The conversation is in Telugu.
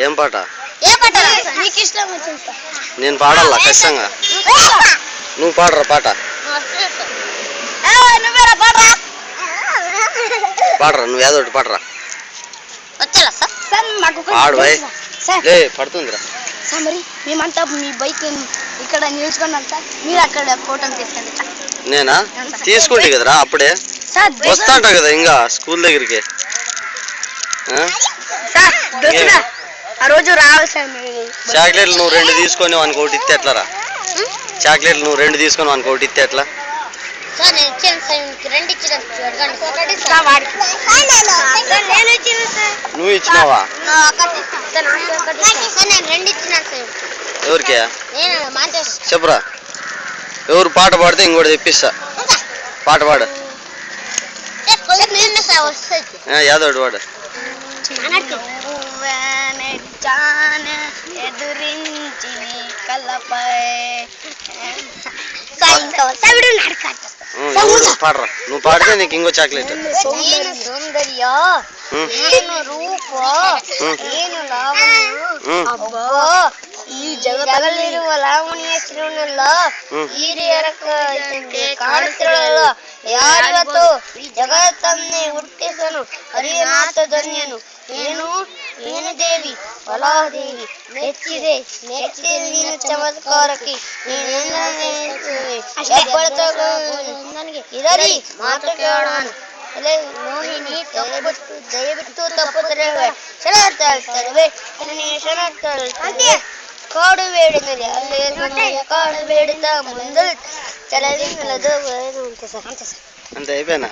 ఏం పాట? నేను పాడాలా ఖచ్చితంగా. నువ్వు పాడరా పాట. పాడరా నువ్వు ఏదో ఒకటి పాడరా. పాడు భయ్. లే పడుతుందిరా. సార్ మరి మేమంతా మీ బైక్ ఇక్కడ నిల్చుకున్నాం సార్, మీరు అక్కడ ఫోటో తీసుకోండి. నేనా తీసుకుంటే కదరా అప్పుడే వస్తాంట కదా ఇంకా స్కూల్ దగ్గరికి. ఆ రోజు రావాలి సార్. చాక్లెట్లు నువ్వు 2 తీసుకొని వానికి ఒకటి ఇస్తే ఎట్లా రా? చాక్లెట్లు నువ్వు 2 తీసుకొని వానికి ఒకటి ఇస్తే ఎట్లా? నువ్వు ఇచ్చినావా? ఎవరికి చెప్పురా. ఎవరు పాట పాడితే ఇంకోటి తెప్పిస్తా. పాట పాడు. యాదోడు వాడు. ఎదురించి కళ్ళపై పాడరా. నువ్వు పాడితే నీకు ఇంకో చాక్లెట్. సౌందర్య నేను అబ్బా ఈ జగతಲ್ಲಿರುವ ಲಾವಣ್ಯ ಶ್ರೀನಲ್ಲ ಹಿರಿಯರ ಕಾಣುತ್ತಿರಲ್ಲ ಯಾರಿವತ್ತು ಈ ಜಗತ್ತನ್ನೇ ಹುಟ್ಟಿಸನು ಹರಿನಾಥ ಧನ್ಯನು ಏನು ಏನು ದೇವಿ ಫಲಾದೇವಿ ನೆಚ್ಚಿದೆ ನೀನು ಚಮತ್ಕಾರಕ್ಕೆ ಇರಲಿ ಮಾತು ಕೇಳೋಣ. ಮೋಹಿನಿ ದಯವಿಟ್ಟು ತಪ್ಪುತ್ತರೆ ಕಾಡು ಬೇಡಿನಲ್ಲಿ ಅಲ್ಲಿ ಕಾಡು ಬೇಡಿದ ಮುಂದೆ ಚಲವಿಲ್ಲದು ಅಂತ. అంతే అయిపోయినా.